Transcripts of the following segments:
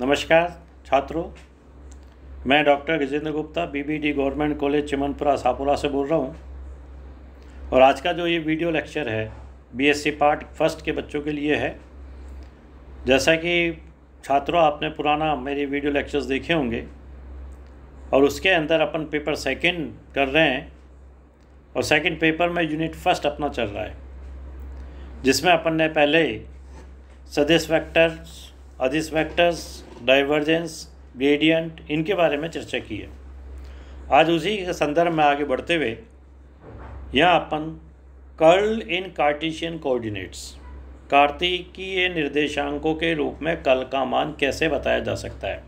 नमस्कार छात्रों, मैं doctor Gajendra Gupta BBD government college Chimanpura Sapura से बोल रहा हूँ। और आज का जो ये वीडियो लेक्चर है बीएससी पार्ट फर्स्ट के बच्चों के लिए है। जैसा कि छात्रों आपने पुराना मेरे वीडियो लेक्चर्स देखे होंगे और उसके अंदर अपन पेपर सेकंड कर रहे हैं और सेकंड पेपर में यूनिट फर्स्ट अपना चल रहा है, जिसमें अपन ने पहले सदिश वेक्टर्स, अदिश वेक्टर्स, डाइवर्जेंस, ग्रेडियंट, इनके बारे में चर्चा की है। आज उसी के संदर्भ में आगे बढ़ते हुए यहाँ अपन कर्ल इन कार्टेशियन कोऑर्डिनेट्स, कार्तिकीय निर्देशांकों के रूप में कर्ल का मान कैसे बताया जा सकता है,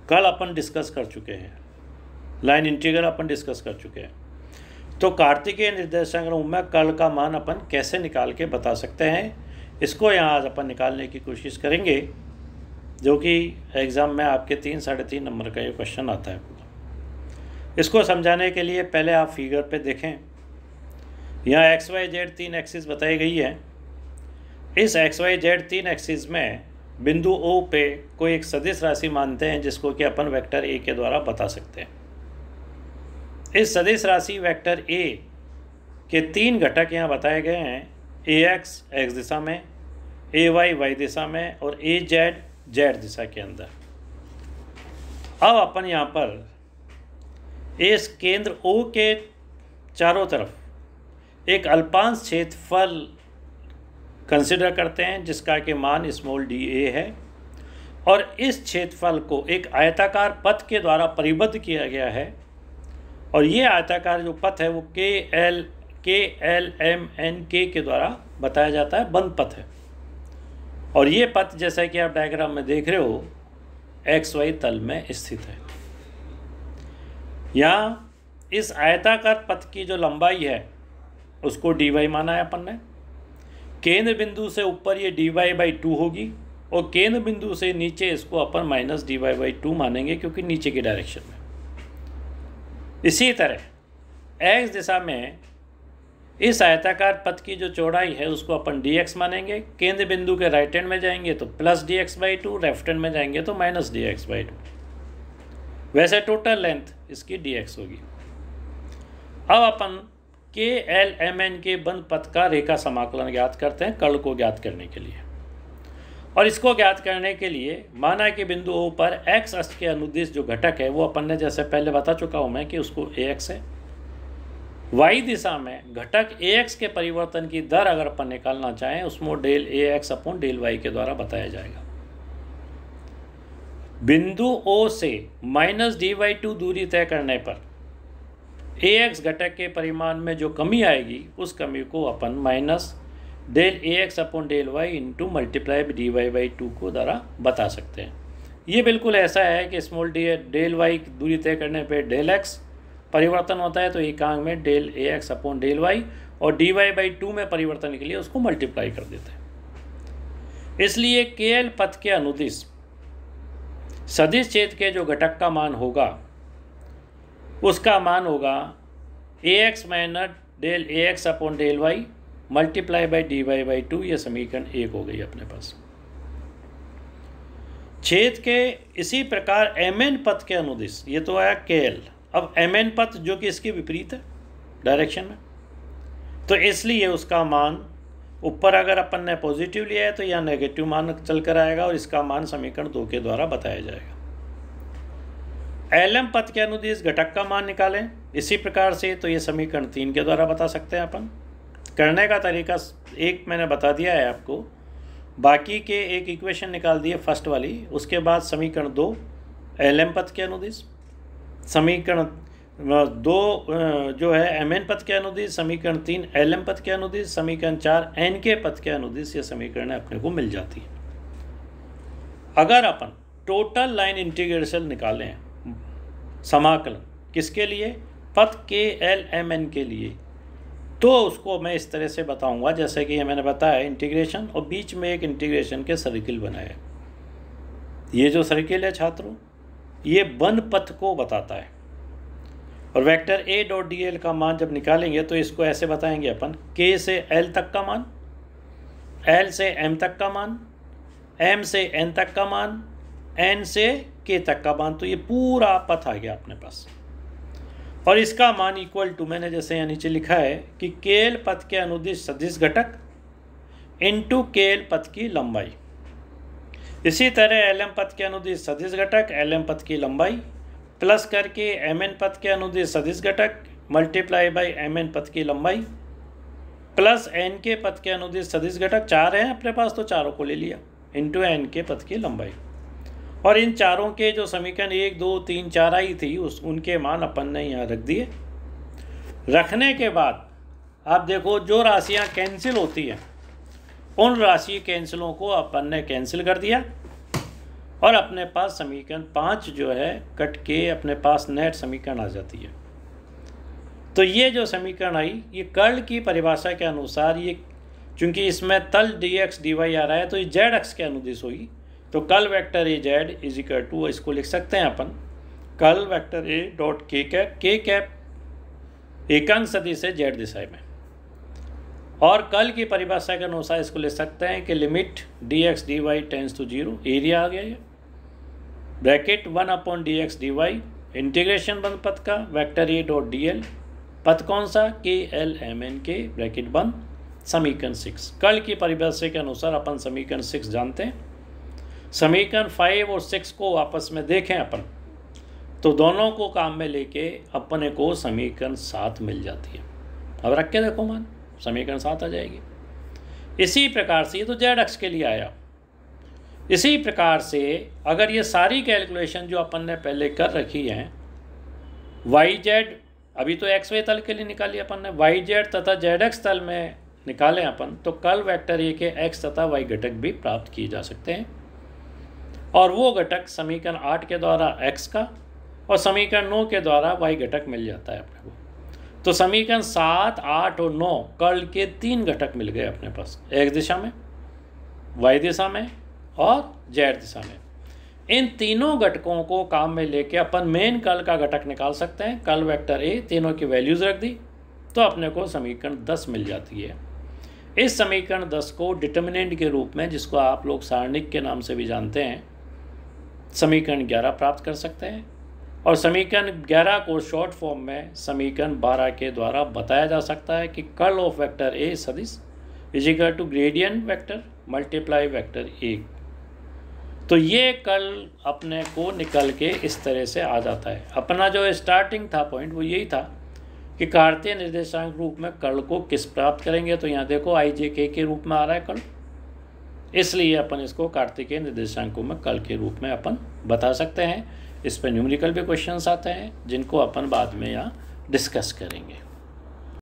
कल अपन डिस्कस कर चुके हैं। लाइन इंटीग्रल अपन डिस्कस कर चुके हैं। तो कार्तिकीय निर्देशांक रूप में कर्ल का मान अपन कैसे निकाल के बता सकते हैं, इसको यहाँ आज अपन निकालने की कोशिश करेंगे, जो कि एग्ज़ाम में आपके 3-3.5 नंबर का ये क्वेश्चन आता है। इसको समझाने के लिए पहले आप फिगर पे देखें। यहाँ एक्स वाई जेड 3 एक्सिस बताई गई है। इस एक्स वाई जेड 3 एक्सिस में बिंदु ओ पे कोई एक सदिश राशि मानते हैं, जिसको कि अपन वेक्टर ए के द्वारा बता सकते हैं। इस सदिश राशि वेक्टर ए के 3 घटक यहाँ बताए गए हैं, ए एक्स एक्स दिशा में, ए वाई वाई दिशा में और ए जेड जेड दिशा के अंदर। अब अपन यहाँ पर इस केंद्र O के चारों तरफ एक अल्पांश क्षेत्रफल कंसिडर करते हैं, जिसका कि मान स्मॉल डी ए है, और इस क्षेत्रफल को एक आयताकार पथ के द्वारा परिबद्ध किया गया है। और ये आयताकार जो पथ है वो के एल एम एन के द्वारा बताया जाता है, बंद पथ है। और ये पथ जैसा कि आप डायग्राम में देख रहे हो एक्स वाई तल में स्थित है। यहाँ इस आयताकार पथ की जो लंबाई है उसको डी वाई माना है अपन ने। केंद्र बिंदु से ऊपर ये डी वाई बाई 2 होगी और केंद्र बिंदु से नीचे इसको अपन माइनस डी वाई बाई 2 मानेंगे, क्योंकि नीचे की डायरेक्शन में। इसी तरह एक्स दिशा में इस आयताकार पथ की जो चौड़ाई है उसको अपन dx मानेंगे। केंद्र बिंदु के राइट हैंड में जाएंगे तो प्लस dx/2, लेफ्ट हैंड में जाएंगे तो माइनस dx/2। वैसे टोटल लेंथ इसकी dx होगी। अब अपन के एल एम एन के बंद पथ का रेखा समाकलन ज्ञात करते हैं कर्ल को ज्ञात करने के लिए। और इसको ज्ञात करने के लिए माना कि बिंदु O पर x अक्ष के अनुदिश जो घटक है वो अपन ने जैसे पहले बता चुका हूँ मैं कि उसको ax है। y दिशा में घटक ax के परिवर्तन की दर अगर अपन निकालना चाहें उसमें del ax upon del y के द्वारा बताया जाएगा। बिंदु O से माइनस dy/2 दूरी तय करने पर ax घटक के परिमाण में जो कमी आएगी उस कमी को अपन minus del ax upon del y into multiply dy/2 को द्वारा बता सकते हैं। ये बिल्कुल ऐसा है कि स्मॉल डेल y दूरी तय करने पर डेल x परिवर्तन होता है तो एकांक में del ax upon del y, और dy/2 में परिवर्तन के लिए उसको मल्टीप्लाई कर देते हैं। इसलिए KL पथ के अनुदिश सदिश क्षेत्र के जो घटक का मान होगा उसका मान होगा ax minus del ax upon del y multiply by dy/2। ये समीकरण 1 हो गई अपने पास। क्षेत्र के इसी प्रकार mn पथ के अनुदिश, ये तो आया KL। अब mn पथ जो कि इसके विपरीत है डायरेक्शन में, तो इसलिए उसका मान ऊपर अगर अपन ने पॉजिटिव लिया है तो यह नेगेटिव मान चल कर आएगा और इसका मान समीकरण 2 के द्वारा बताया जाएगा। lm पथ के अनुदिश घटक का मान निकालें इसी प्रकार से, तो ये समीकरण 3 के द्वारा बता सकते हैं अपन। करने का तरीका एक मैंने बता दिया है आपको, बाकी के एक इक्वेशन निकाल दिए फर्स्ट वाली। उसके बाद समीकरण 2 lm पथ के अनुदिश, समीकरण 2 जो है mn पथ के अनुदिश, समीकरण 3 lm पथ के अनुदिश, समीकरण 4 nk पथ के अनुदिश। ये समीकरण अपने को मिल जाती है। अगर अपन टोटल लाइन इंटीग्रेशन निकालें, समाकलन किसके लिए, पथ के एल एम एन के लिए, तो उसको मैं इस तरह से बताऊंगा जैसे कि मैंने बताया इंटीग्रेशन, और बीच में एक इंटीग्रेशन के सर्किल बनाए। ये जो सर्किल है छात्रों, ये बंद पथ को बताता है। और vector A dot D L का मान जब निकालेंगे तो इसको ऐसे बताएंगे अपन, के से एल तक का मान, एल से एम तक का मान, एम से एन तक का मान, एन से के तक का मान, तो ये पूरा पथ आ गया अपने पास। और इसका मान इक्वल टू, मैंने जैसे यहाँ नीचे लिखा है कि केएल पथ के अनुदिश सदिश घटक इनटू केएल पथ की लंबाई। इसी तरह एलएम पथ के अनुदिश सदिश घटक एलएम पथ की लंबाई प्लस करके एमएन पथ के अनुदिश सदिश घटक मल्टीप्लाई बाई एमएन पथ की लंबाई प्लस एन के पथ के अनुदिश सदिश घटक, 4 हैं अपने पास तो चारों को ले लिया, इंटू एन के पथ की लंबाई। और इन चारों के जो समीकरण 1 2 3 4 आई थी उनके मान अपन ने यहाँ रख दिए। रखने के बाद आप देखो जो राशियाँ कैंसिल होती हैं उन राशि कैंसिलों को अपन ने कैंसिल कर दिया और अपने पास समीकरण 5 जो है कट के अपने पास नेट समीकरण आ जाती है। तो ये जो समीकरण आई ये कर्ल की परिभाषा के अनुसार, ये चूंकि इसमें तल dx dy आ रहा है तो ये z अक्ष के अनुदिश होगी, तो curl vector A Z is equal to, इसको लिख सकते हैं अपन curl vector A dot K cap एकांक सदिश है जेड दिशा में। और कर्ल की परिभाषा के अनुसार इसको ले सकते हैं कि limit dx dy tends to 0, area आ गया ये, ब्रैकेट 1/dx dy, इंटीग्रेशन बंद पथ का वेक्टर ए डॉट dl, पथ कौन सा KLMN के, ब्रैकेट बंद, समीकरण 6। कर्ल की परिभाषा के अनुसार अपन समीकरण 6 जानते हैं। समीकरण 5 और 6 को आपस में देखें अपन तो दोनों को काम में लेके अपने को समीकरण 7 मिल जाती है। अब रख के देखो मान, समीकरण 7 आ जाएगी। इसी प्रकार से ये तो जेड अक्ष के लिए आया। इसी प्रकार से अगर ये सारी कैलकुलेशन जो अपन ने पहले कर रखी हैं वाई जेड, अभी तो एक्स वाई तल के लिए निकाली अपन ने, वाई जेड तथा जेड एक्स तल में निकालें अपन तो कर्ल वेक्टर ए के एक्स तथा वाई घटक भी प्राप्त किए जा सकते हैं। और वो घटक समीकरण 8 के द्वारा x का और समीकरण 9 के द्वारा y घटक मिल जाता है अपने को। तो समीकरण 7, 8 और 9 कर्ल के 3 घटक मिल गए अपने पास, x दिशा में, y दिशा में और z दिशा में। इन तीनों घटकों को काम में लेके अपन मेन कर्ल का घटक निकाल सकते हैं। कर्ल वेक्टर ए, तीनों की वैल्यूज़ रख दी तो अपने को समीकरण 10 मिल जाती है। इस समीकरण 10 को डिटर्मिनेंट के रूप में, जिसको आप लोग सारणिक के नाम से भी जानते हैं, समीकरण 11 प्राप्त कर सकते हैं। और समीकरण 11 को शॉर्ट फॉर्म में समीकरण 12 के द्वारा बताया जा सकता है कि कर्ल ऑफ वेक्टर ए सदिश is equal to gradient vector multiply vector A. तो ये कर्ल अपने को निकल के इस तरह से आ जाता है। अपना जो स्टार्टिंग था पॉइंट वो यही था कि कार्तीय निर्देशांक रूप में कर्ल को किस प्राप्त करेंगे। तो यहाँ देखो आई जे के रूप में आ रहा है कर्ल, इसलिए अपन इसको कार्तिकेय निर्देशांकों में कर्ल के रूप में अपन बता सकते हैं। इस पर न्यूमेरिकल भी क्वेश्चंस आते हैं जिनको अपन बाद में यहाँ डिस्कस करेंगे।